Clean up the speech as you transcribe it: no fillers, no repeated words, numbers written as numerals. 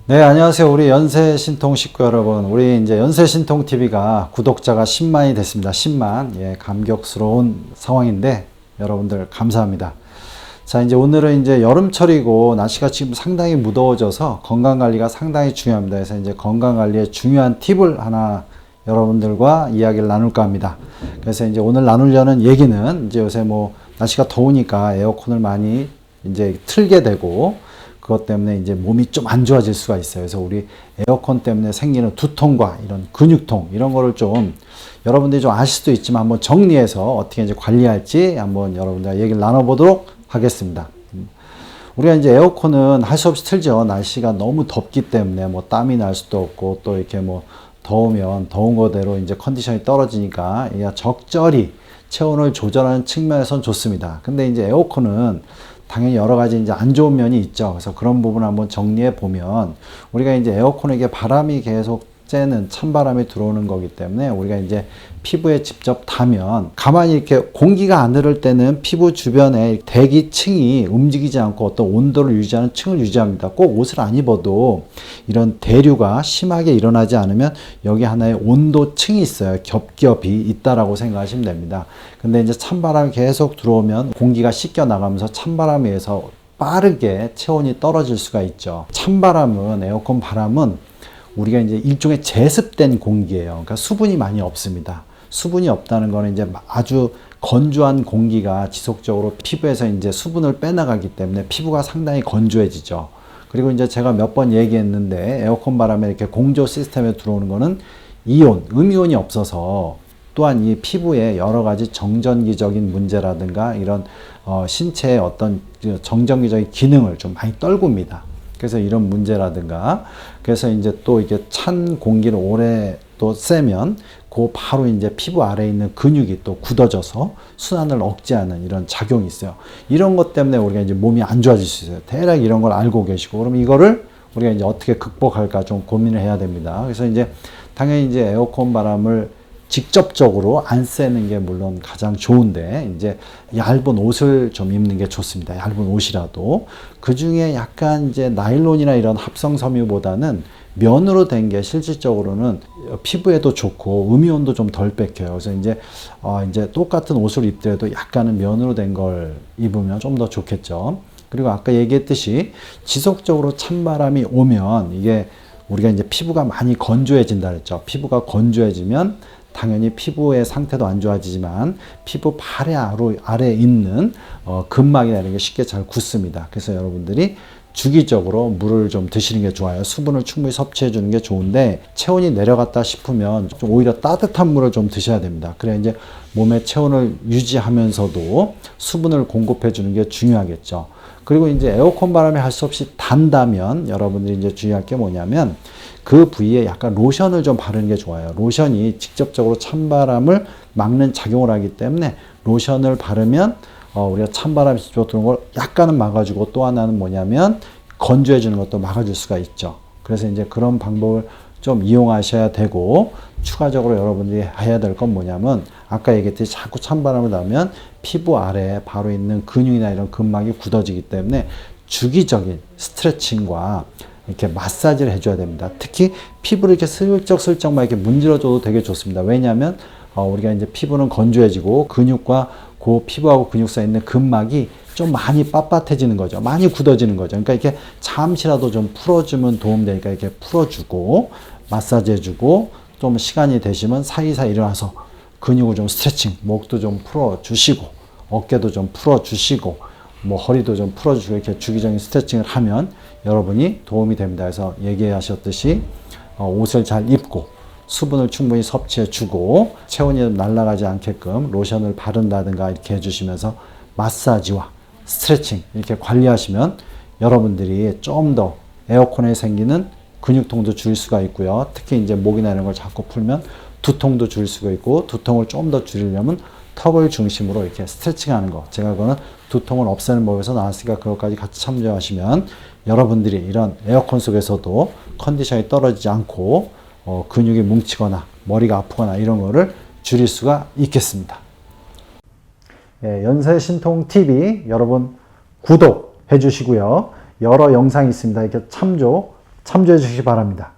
네, 안녕하세요. 우리 연세신통 식구 여러분. 우리 이제 연세신통 TV가 구독자가 10만이 됐습니다. 10만. 예, 감격스러운 상황인데 여러분들 감사합니다. 자, 이제 오늘은 이제 여름철이고 날씨가 지금 상당히 무더워져서 건강 관리가 상당히 중요합니다. 그래서 이제 건강 관리의 중요한 팁을 하나 여러분들과 이야기를 나눌까 합니다. 그래서 이제 오늘 나누려는 얘기는 이제 요새 뭐 날씨가 더우니까 에어컨을 많이 이제 틀게 되고 그것 때문에 이제 몸이 좀 안 좋아질 수가 있어요. 그래서 우리 에어컨 때문에 생기는 두통과 이런 근육통 이런 거를 좀 여러분들이 좀 아실 수도 있지만 한번 정리해서 어떻게 이제 관리할지 한번 여러분들과 얘기를 나눠보도록 하겠습니다. 우리가 이제 에어컨은 할 수 없이 틀죠. 날씨가 너무 덥기 때문에 뭐 땀이 날 수도 없고 또 이렇게 뭐 더우면 더운 거대로 이제 컨디션이 떨어지니까 적절히 체온을 조절하는 측면에선 좋습니다. 근데 이제 에어컨은 당연히 여러 가지 이제 안 좋은 면이 있죠. 그래서 그런 부분을 한번 정리해 보면 우리가 이제 에어컨에게 바람이 계속 쬐는 찬바람이 들어오는 거기 때문에 우리가 이제 피부에 직접 닿으면 가만히 이렇게 공기가 안 흐를 때는 피부 주변에 대기층이 움직이지 않고 어떤 온도를 유지하는 층을 유지합니다. 꼭 옷을 안 입어도 이런 대류가 심하게 일어나지 않으면 여기 하나의 온도층이 있어요. 겹겹이 있다라고 생각하시면 됩니다. 근데 이제 찬바람이 계속 들어오면 공기가 씻겨 나가면서 찬바람에 의해서 빠르게 체온이 떨어질 수가 있죠. 찬바람은 에어컨 바람은 우리가 이제 일종의 제습된 공기예요. 그러니까 수분이 많이 없습니다. 수분이 없다는 거는 이제 아주 건조한 공기가 지속적으로 피부에서 이제 수분을 빼나가기 때문에 피부가 상당히 건조해지죠. 그리고 이제 제가 몇 번 얘기했는데 에어컨 바람에 이렇게 공조 시스템에 들어오는 거는 이온, 음이온이 없어서 또한 이 피부에 여러 가지 정전기적인 문제라든가 이런 신체의 어떤 정전기적인 기능을 좀 많이 떨굽니다. 그래서 이런 문제라든가 그래서 이제 또 이게 찬 공기를 오래 또 쐬면 그 바로 이제 피부 아래에 있는 근육이 또 굳어져서 순환을 억제하는 이런 작용이 있어요. 이런 것 때문에 우리가 이제 몸이 안 좋아질 수 있어요. 대략 이런 걸 알고 계시고 그럼 이거를 우리가 이제 어떻게 극복할까 좀 고민을 해야 됩니다. 그래서 이제 당연히 이제 에어컨 바람을 직접적으로 안 쐬는 게 물론 가장 좋은데 이제 얇은 옷을 좀 입는 게 좋습니다. 얇은 옷이라도 그 중에 약간 이제 나일론이나 이런 합성 섬유보다는 면으로 된 게 실질적으로는 피부에도 좋고 음이온도 좀 덜 뺏겨요. 그래서 이제 똑같은 옷을 입더라도 약간은 면으로 된 걸 입으면 좀 더 좋겠죠. 그리고 아까 얘기했듯이 지속적으로 찬바람이 오면 이게 우리가 이제 피부가 많이 건조해진다 그랬죠. 피부가 건조해지면 당연히 피부의 상태도 안 좋아지지만 피부 발의 아래에 있는 근막이나 이런 게 쉽게 잘 굳습니다. 그래서 여러분들이 주기적으로 물을 좀 드시는 게 좋아요. 수분을 충분히 섭취해 주는 게 좋은데 체온이 내려갔다 싶으면 좀 오히려 따뜻한 물을 좀 드셔야 됩니다. 그래야 이제 몸의 체온을 유지하면서도 수분을 공급해 주는 게 중요하겠죠. 그리고 이제 에어컨 바람이 할 수 없이 단다면 여러분들이 이제 주의할 게 뭐냐면 그 부위에 약간 로션을 좀 바르는 게 좋아요. 로션이 직접적으로 찬바람을 막는 작용을 하기 때문에 로션을 바르면 우리가 찬바람이 직접 들어오는 걸 약간은 막아주고 또 하나는 뭐냐면 건조해주는 것도 막아줄 수가 있죠. 그래서 이제 그런 방법을 좀 이용하셔야 되고 추가적으로 여러분들이 해야 될 건 뭐냐면 아까 얘기했듯이 자꾸 찬바람을 나면 피부 아래에 바로 있는 근육이나 이런 근막이 굳어지기 때문에 주기적인 스트레칭과 이렇게 마사지를 해줘야 됩니다. 특히 피부를 이렇게 슬쩍슬쩍 막 이렇게 문질러줘도 되게 좋습니다. 왜냐하면 우리가 이제 피부는 건조해지고 근육과 그 피부하고 근육 사이에 있는 근막이 좀 많이 빳빳해지는 거죠. 많이 굳어지는 거죠. 그러니까 이렇게 잠시라도 좀 풀어주면 도움되니까 이렇게 풀어주고 마사지 해주고 좀 시간이 되시면 사이사이 일어나서 근육을 좀 스트레칭, 목도 좀 풀어주시고 어깨도 좀 풀어주시고 뭐 허리도 좀 풀어주시고 이렇게 주기적인 스트레칭을 하면 여러분이 도움이 됩니다. 그래서 얘기하셨듯이 옷을 잘 입고 수분을 충분히 섭취해 주고 체온이 날아가지 않게끔 로션을 바른다든가 이렇게 해주시면서 마사지와 스트레칭 이렇게 관리하시면 여러분들이 좀 더 에어컨에 생기는 근육통도 줄일 수가 있고요. 특히 이제 목이나 이런 걸 자꾸 풀면 두통도 줄일 수가 있고 두통을 좀 더 줄이려면 턱을 중심으로 이렇게 스트레칭 하는 거. 제가 그거는 두통을 없애는 법에서 나왔으니까 그것까지 같이 참조하시면 여러분들이 이런 에어컨 속에서도 컨디션이 떨어지지 않고 근육이 뭉치거나 머리가 아프거나 이런 거를 줄일 수가 있겠습니다. 예, 연세신통TV 여러분 구독해 주시고요. 여러 영상이 있습니다. 이렇게 참조 참조해 주시기 바랍니다.